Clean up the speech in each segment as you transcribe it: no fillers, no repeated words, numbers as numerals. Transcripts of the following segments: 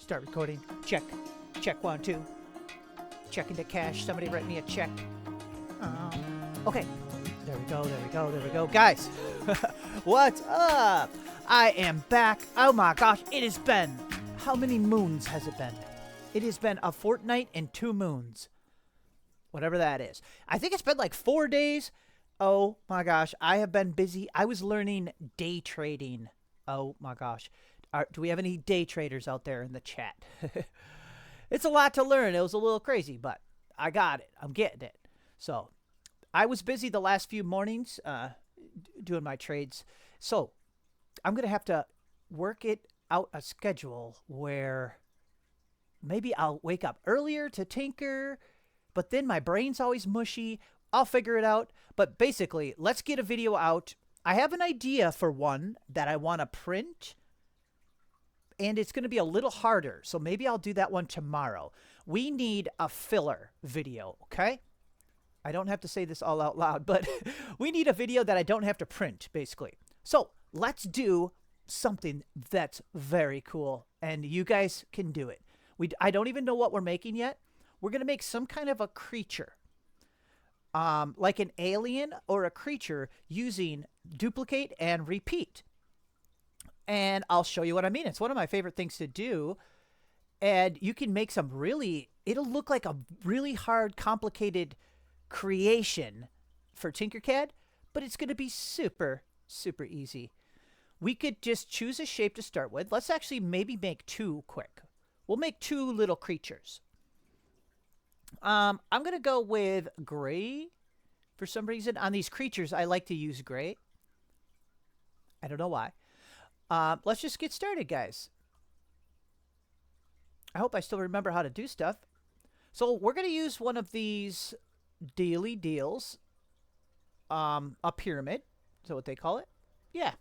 Start recording. Check. Check 1, 2. Check into cash. Somebody write me a check. Okay. There we go. There we go. There we go. Guys, what's up? I am back. Oh my gosh. It has been. How many moons has it been? It has been a fortnight and 2 moons. Whatever that is. I think it's been like 4 days. Oh my gosh. I have been busy. I was learning day trading. Oh my gosh. Do we have any day traders out there in the chat? It's a lot to learn. It was a little crazy, but I got it. I'm getting it. So I was busy the last few mornings doing my trades. So I'm going to have to work it out a schedule where maybe I'll wake up earlier to tinker, but then my brain's always mushy. I'll figure it out. But basically, let's get a video out. I have an idea for one that I want to print, and it's going to be a little harder. So maybe I'll do that one tomorrow. We need a filler video, okay? I don't have to say this all out loud, but we need a video that I don't have to print, basically. So let's do something that's very cool, and you guys can do it. I don't even know what we're making yet. We're going to make some kind of a creature, like an alien or a creature using duplicate and repeat. And I'll show you what I mean. It's one of my favorite things to do. And you can make some really, it'll look like a really hard, complicated creation for Tinkercad, but it's going to be super, super easy. We could just choose a shape to start with. Let's actually maybe make 2 quick. We'll make 2 little creatures. I'm going to go with gray. For some reason, on these creatures, I like to use gray. I don't know why. Let's just get started, guys. I hope I still remember how to do stuff. So we're going to use one of these daily deals. A pyramid. Is that what they call it? Yeah.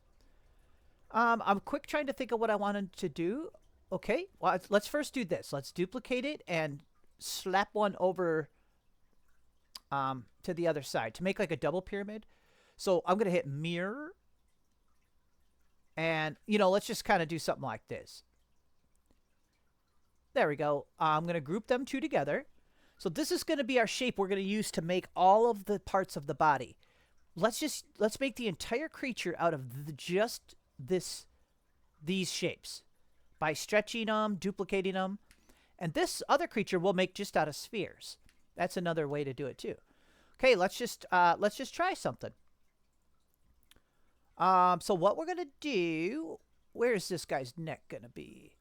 I'm quick trying to think of what I wanted to do. Okay. Well, let's first do this. Let's duplicate it and slap one over to the other side to make like a double pyramid. So I'm going to hit mirror. And, you know, let's just kind of do something like this. There we go. I'm going to group them 2 together. So this is going to be our shape we're going to use to make all of the parts of the body. Let's make the entire creature out of just these shapes by stretching them, duplicating them. And this other creature we'll make just out of spheres. That's another way to do it too. Okay, let's just try something. So what we're going to do, where is this guy's neck going to be?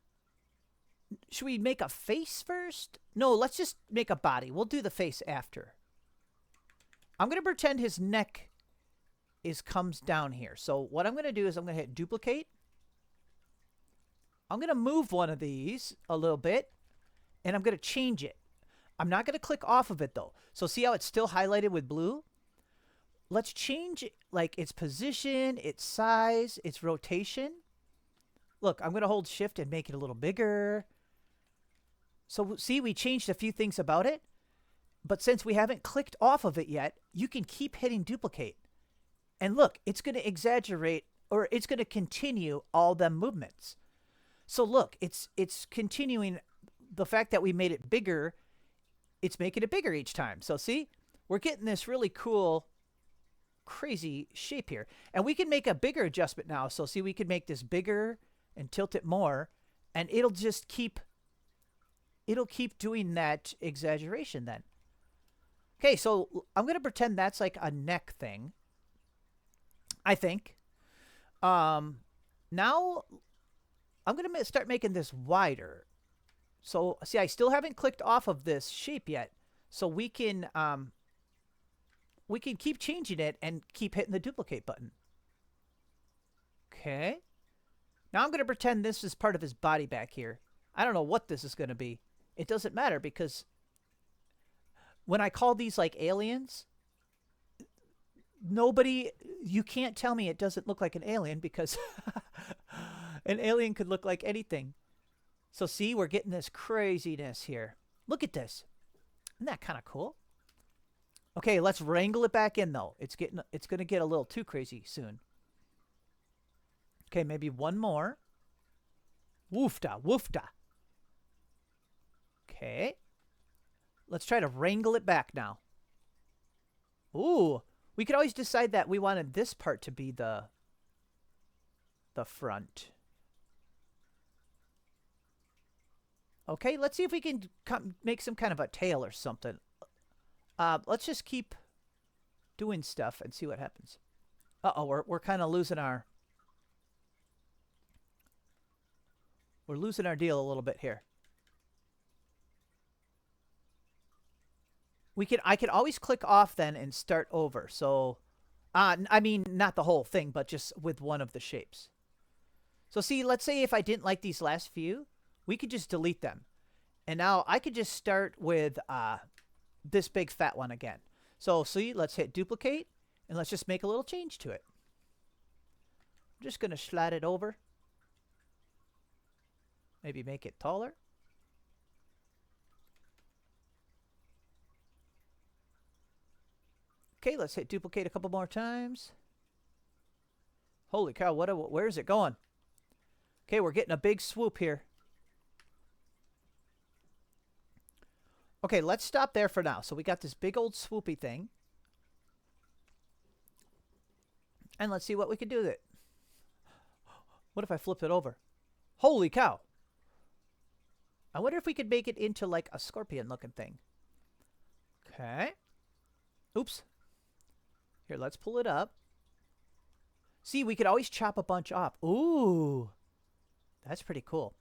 Should we make a face first? No, let's just make a body. We'll do the face after. I'm going to pretend his neck comes down here. So what I'm going to do is I'm going to hit duplicate. I'm going to move one of these a little bit, and I'm going to change it. I'm not going to click off of it, though. So see how it's still highlighted with blue? Let's change like its position, its size, its rotation. Look, I'm going to hold shift and make it a little bigger. So see, we changed a few things about it. But since we haven't clicked off of it yet, you can keep hitting duplicate. And look, it's going to exaggerate, or it's going to continue all them movements. So look, it's continuing the fact that we made it bigger. It's making it bigger each time. So see, we're getting this really cool, crazy shape here. And we can make a bigger adjustment now. So see, we can make this bigger and tilt it more, and it'll just keep doing that exaggeration then. Okay, so I'm going to pretend that's like a neck thing, I think. Now I'm going to start making this wider. So see, I still haven't clicked off of this shape yet. So we can keep changing it and keep hitting the duplicate button. Okay. Now I'm going to pretend this is part of his body back here. I don't know what this is going to be. It doesn't matter because when I call these like aliens, you can't tell me it doesn't look like an alien because an alien could look like anything. So see, we're getting this craziness here. Look at this. Isn't that kind of cool? Okay, let's wrangle it back in though. It's going to get a little too crazy soon. Okay, maybe one more. Woofda, woofda. Okay. Let's try to wrangle it back now. Ooh. We could always decide that we wanted this part to be the front. Okay, let's see if we can make some kind of a tail or something. Let's just keep doing stuff and see what happens. Uh-oh, we're kind of losing our... We're losing our deal a little bit here. I could always click off then and start over. So, I mean, not the whole thing, but just with one of the shapes. So see, let's say if I didn't like these last few, we could just delete them. And now I could just start with this big fat one again. So see, let's hit duplicate, and let's just make a little change to it. I'm just going to slide it over. Maybe make it taller. Okay, let's hit duplicate a couple more times. Holy cow, where is it going? Okay, we're getting a big swoop here. Okay, let's stop there for now. So we got this big old swoopy thing. And let's see what we can do with it. What if I flip it over? Holy cow. I wonder if we could make it into like a scorpion looking thing. Okay. Oops. Here, let's pull it up. See, we could always chop a bunch off. Ooh. That's pretty cool.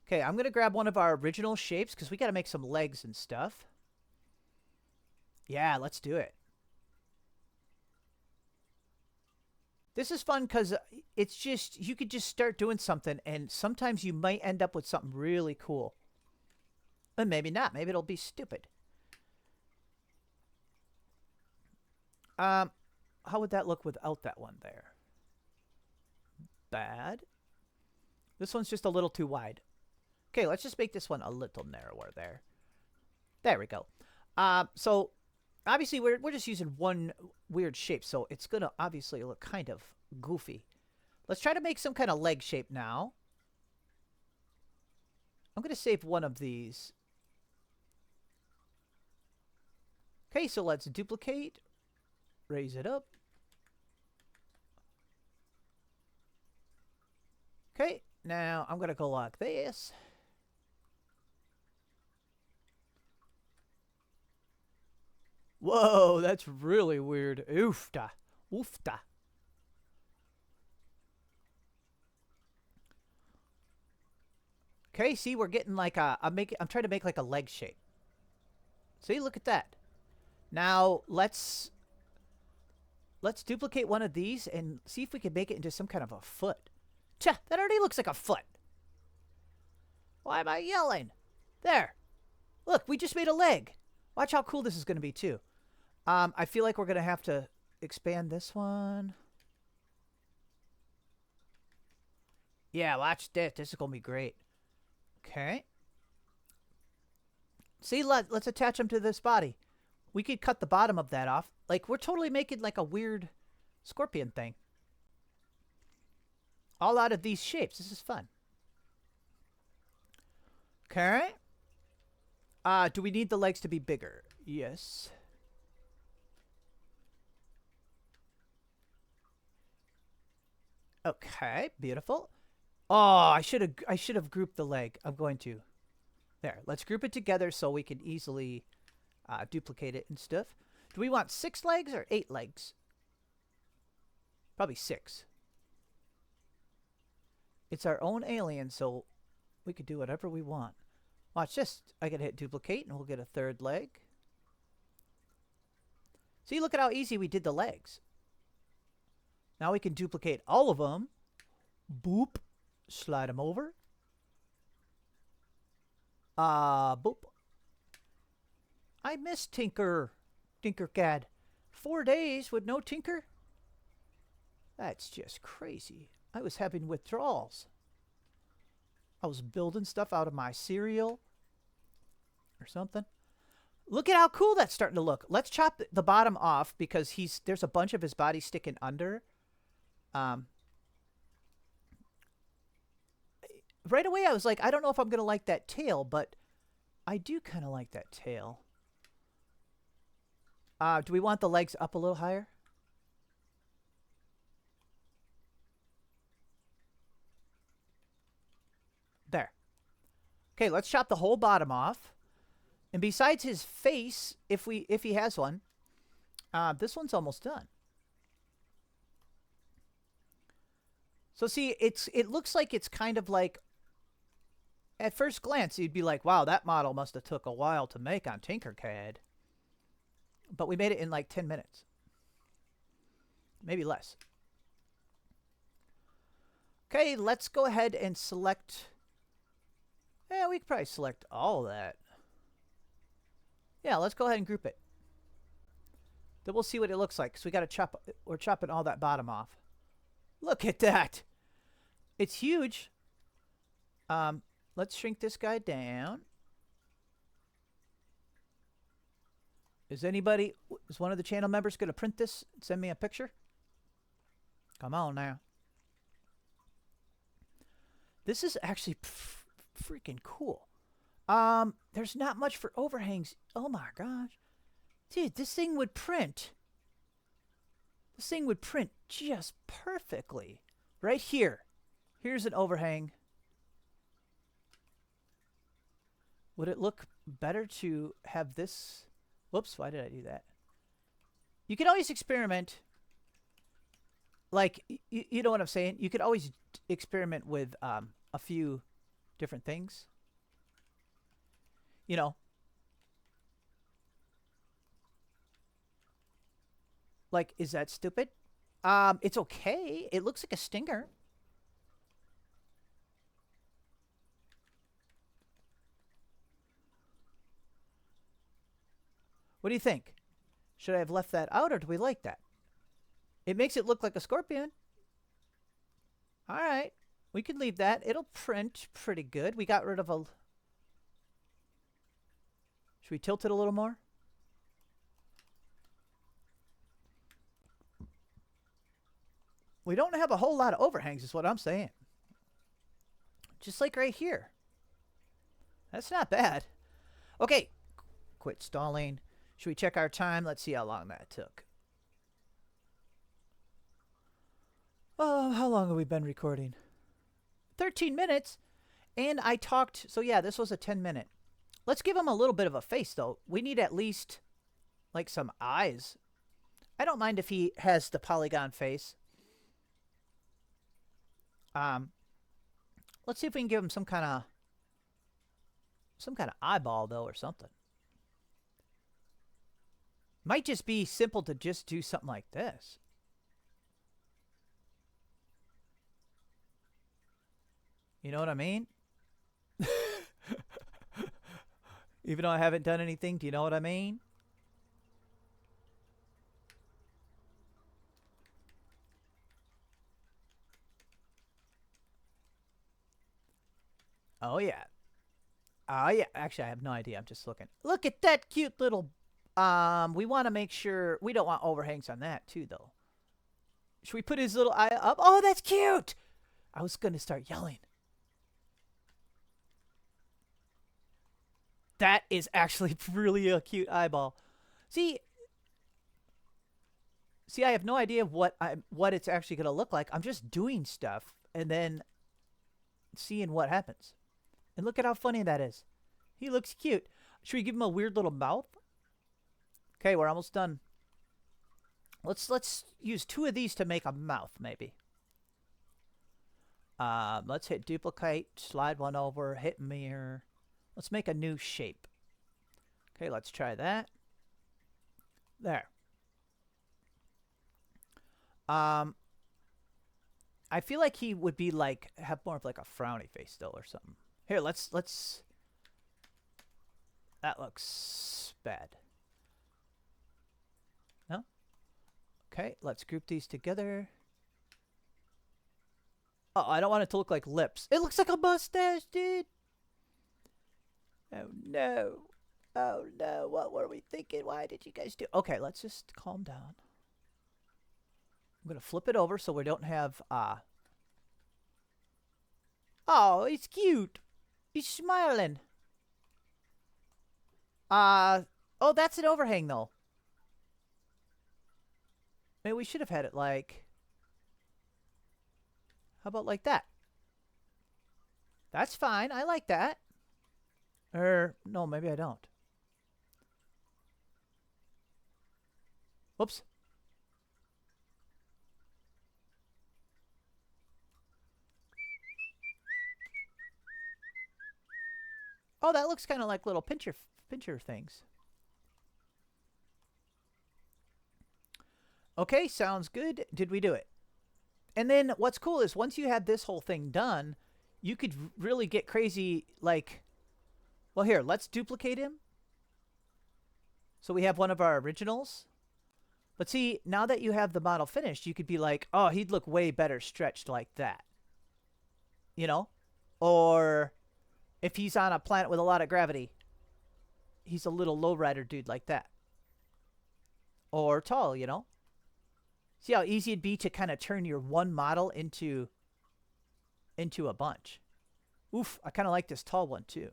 Okay, I'm going to grab one of our original shapes because we got to make some legs and stuff. Yeah, let's do it. This is fun because it's just, you could just start doing something and sometimes you might end up with something really cool. And maybe not. Maybe it'll be stupid. How would that look without that one there? Bad. This one's just a little too wide. Okay, let's just make this one a little narrower there. There we go. So obviously we're just using one weird shape, so it's going to obviously look kind of goofy. Let's try to make some kind of leg shape now. I'm going to save one of these. Okay, so let's duplicate. Raise it up. Okay, now I'm going to go like this. Whoa, that's really weird. Oofta. Oofta. Okay, see, we're getting like a... I'm trying to make like a leg shape. See, look at that. Now, let's duplicate one of these and see if we can make it into some kind of a foot. Tch, that already looks like a foot. Why am I yelling? There. Look, we just made a leg. Watch how cool this is going to be, too. I feel like we're going to have to expand this one. Yeah, watch this. This is going to be great. Okay. See, let's attach them to this body. We could cut the bottom of that off. Like, we're totally making like a weird scorpion thing. All out of these shapes. This is fun. Okay. Do we need the legs to be bigger? Yes. Okay, beautiful. Oh, I should have grouped the leg. I'm going to. There, let's group it together so we can easily duplicate it and stuff. Do we want 6 legs or 8 legs? Probably 6. It's our own alien, so we could do whatever we want. Watch this. I can hit duplicate and we'll get a 3rd leg. See, look at how easy we did the legs. Now we can duplicate all of them. Boop. Slide them over. Boop. I miss Tinkercad. 4 days with no Tinker? That's just crazy. I was having withdrawals. I was building stuff out of my cereal or something. Look at how cool that's starting to look. Let's chop the bottom off because there's a bunch of his body sticking under. right away I was like, I don't know if I'm going to like that tail, but I do kind of like that tail. Do we want the legs up a little higher? There. Okay, let's chop the whole bottom off. And besides his face, if he has one, this one's almost done. So see, it looks like it's kind of like, at first glance, you'd be like, wow, that model must have took a while to make on Tinkercad. But we made it in like 10 minutes. Maybe less. Okay, let's go ahead and select. Yeah, we could probably select all of that. Yeah, let's go ahead and group it. Then we'll see what it looks like. So we got to chop. We're chopping all that bottom off. Look at that. It's huge. Let's shrink this guy down. Is one of the channel members going to print this and send me a picture? Come on now. This is actually freaking cool. There's not much for overhangs. Oh my gosh. Dude, this thing would print. This thing would print just perfectly. Right here. Here's an overhang. Would it look better to have this? Whoops, why did I do that? You can always experiment. Like, you know what I'm saying? You could always experiment with a few different things. You know. Like, is that stupid? It's okay. It looks like a stinger. What do you think? Should I have left that out, or do we like that? It makes it look like a scorpion. All right. We can leave that. It'll print pretty good. We got rid of a... Should we tilt it a little more? We don't have a whole lot of overhangs is what I'm saying. Just like right here. That's not bad. Okay. Quit stalling. Should we check our time? Let's see how long that took. Oh, how long have we been recording? 13 minutes. And I talked. So yeah, this was a 10-minute. Let's give him a little bit of a face, though. We need at least, like, some eyes. I don't mind if he has the polygon face. Let's see if we can give him some kind of eyeball, though, or something. Might just be simple to just do something like this. You know what I mean? Even though I haven't done anything, do you know what I mean? Oh, yeah. Oh, yeah. Actually, I have no idea. I'm just looking. Look at that cute little... we want to make sure... We don't want overhangs on that, too, though. Should we put his little eye up? Oh, that's cute! I was going to start yelling. That is actually really a cute eyeball. See, I have no idea what it's actually going to look like. I'm just doing stuff and then seeing what happens. And look at how funny that is. He looks cute. Should we give him a weird little mouth? Okay, we're almost done. Let's use 2 of these to make a mouth, maybe. Let's hit duplicate, slide one over, hit mirror. Let's make a new shape. Okay, let's try that. There. I feel like he would be like, have more of like a frowny face though or something. Here, let's that looks bad. No? Okay, let's group these together. Oh, I don't want it to look like lips. It looks like a mustache, dude. Oh no. Oh no, what were we thinking? Why did you guys do? Okay, let's just calm down. I'm gonna flip it over so we don't have Oh, it's cute. He's smiling. Oh, that's an overhang, though. Maybe we should have had it like... How about like that? That's fine. I like that. No, maybe I don't. Whoops. Oh, that looks kind of like little pincher things. Okay, sounds good. Did we do it? And then what's cool is once you had this whole thing done, you could really get crazy like... Well, here, let's duplicate him. So we have one of our originals. But see, now that you have the model finished, you could be like, oh, he'd look way better stretched like that. You know? Or if he's on a planet with a lot of gravity, he's a little lowrider dude like that. Or tall, you know? See how easy it'd be to kind of turn your one model into a bunch. Oof, I kind of like this tall one too.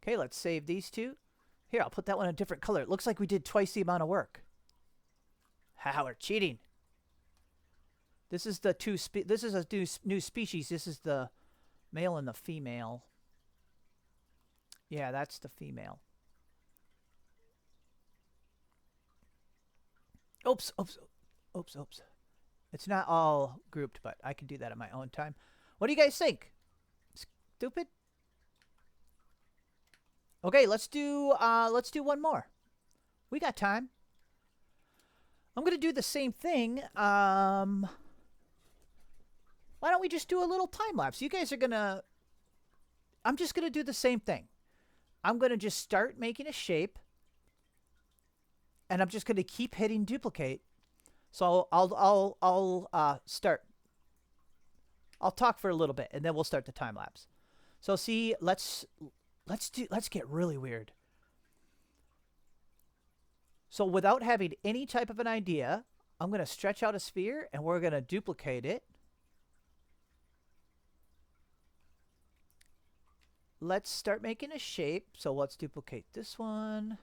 Okay, let's save these two. Here, I'll put that one a different color. It looks like we did twice the amount of work. Haha, we're cheating. This is the this is a new species. This is the male and the female. Yeah, that's the female. Oops, oops, oops, oops. It's not all grouped, but I can do that at my own time. What do you guys think? Stupid? Okay, let's do one more. We got time. I'm gonna do the same thing. Why don't we just do a little time lapse? You guys are gonna... I'm just gonna do the same thing. I'm gonna just start making a shape. And I'm just gonna keep hitting duplicate. So I'll start. I'll talk for a little bit and then we'll start the time lapse. So see, let's get really weird. So without having any type of an idea, I'm going to stretch out a sphere and we're going to duplicate it. Let's start making a shape. So let's duplicate this one.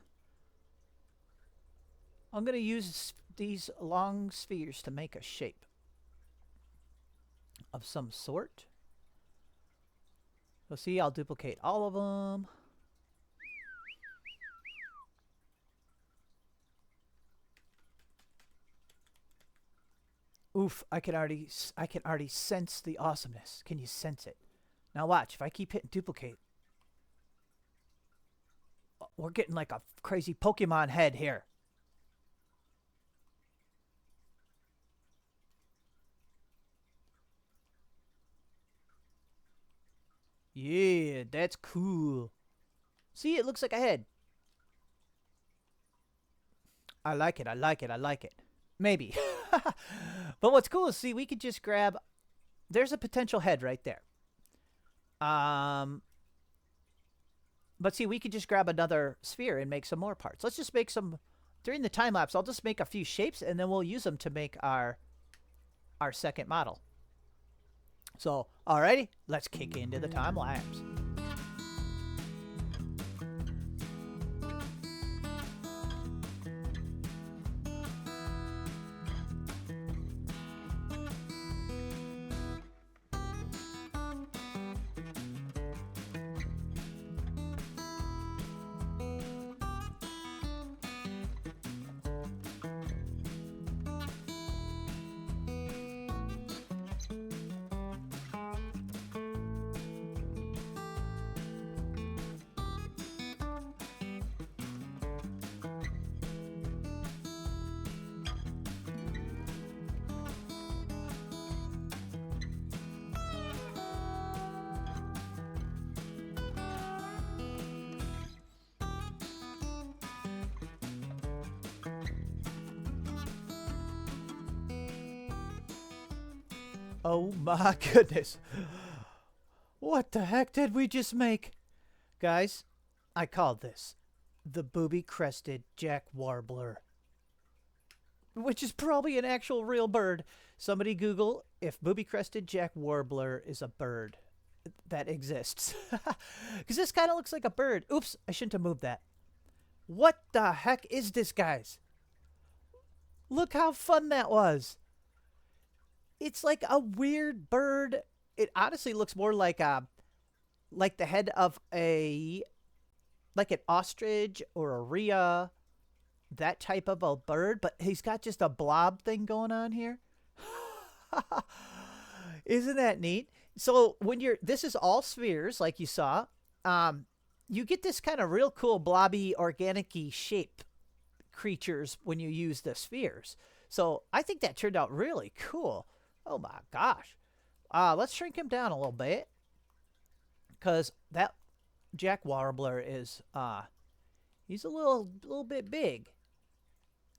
I'm going to use these long spheres to make a shape of some sort. So see, I'll duplicate all of them. Oof, I can already sense the awesomeness. Can you sense it? Now watch, if I keep hitting duplicate. We're getting like a crazy Pokemon head here. Yeah, that's cool. See, it looks like a head. I like it, I like it, I like it. Maybe. But what's cool is, see, we could just grab... There's a potential head right there. But see, we could just grab another sphere and make some more parts. Let's just make some... During the time lapse, I'll just make a few shapes and then we'll use them to make our second model. So, alrighty, let's kick into the time lapse. Oh my goodness. What the heck did we just make? Guys, I called this the booby-crested jack warbler. Which is probably an actual real bird. Somebody Google if booby-crested Jack Warbler is a bird that exists. Because this kind of looks like a bird. Oops, I shouldn't have moved that. What the heck is this, guys? Look how fun that was. It's like a weird bird. It honestly looks more like the head of like an ostrich or a rhea, that type of a bird, but he's got just a blob thing going on here. Isn't that neat? So this is all spheres, like you saw. You get this kind of real cool blobby, organic-y shape creatures when you use the spheres. So I think that turned out really cool. Oh my gosh. Let's shrink him down a little bit, because that Jack Warbler is he's a little bit big.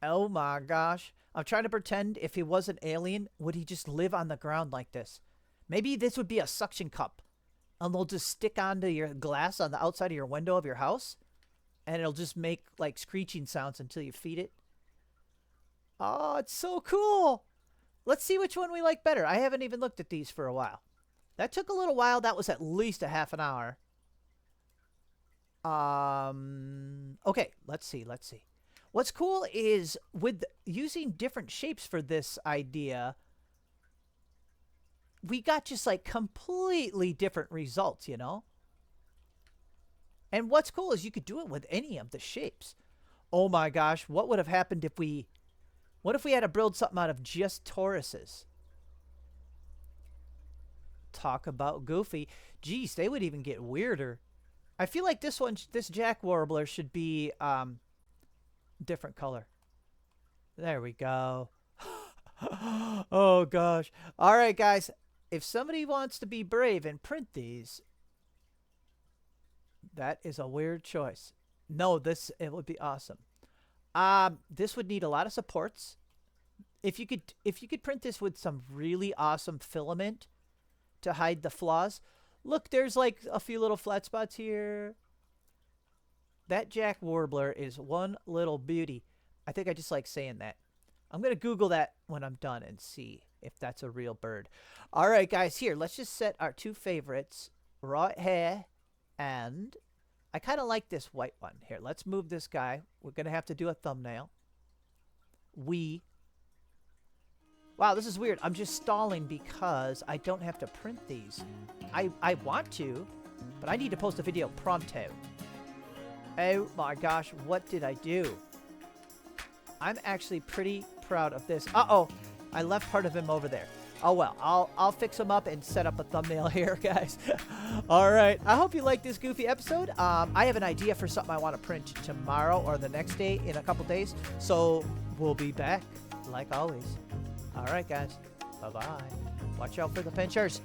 Oh my gosh. I'm trying to pretend if he was an alien, would he just live on the ground like this? Maybe this would be a suction cup, and they'll just stick onto your glass on the outside of your window of your house, and it'll just make like screeching sounds until you feed it. Oh, it's so cool. Let's see which one we like better. I haven't even looked at these for a while. That took a little while. That was at least a half an hour. Okay, let's see. What's cool is with using different shapes for this idea, we got just like completely different results, you know? And what's cool is you could do it with any of the shapes. Oh my gosh, what would have happened if we had to build something out of just Tauruses? Talk about goofy. Geez, they would even get weirder. I feel like this Jack Warbler should be different color. There we go. Oh gosh. All right, guys. If somebody wants to be brave and print these, that is a weird choice. No, it would be awesome. This would need a lot of supports. If you could print this with some really awesome filament to hide the flaws. Look, there's like a few little flat spots here. That Jack Warbler is one little beauty. I think I just like saying that. I'm going to Google that when I'm done and see if that's a real bird. All right, guys, here, let's just set our two favorites right here. And I kind of like this white one. Here, let's move this guy. We're going to have to do a thumbnail. Wow, this is weird. I'm just stalling because I don't have to print these. I want to, but I need to post a video pronto. Oh my gosh, what did I do? I'm actually pretty proud of this. Uh-oh, I left part of him over there. Oh well, I'll fix him up and set up a thumbnail here, guys. All right, I hope you liked this goofy episode. I have an idea for something I want to print tomorrow or the next day in a couple days, so we'll be back like always. All right, guys, bye-bye. Watch out for the pinchers.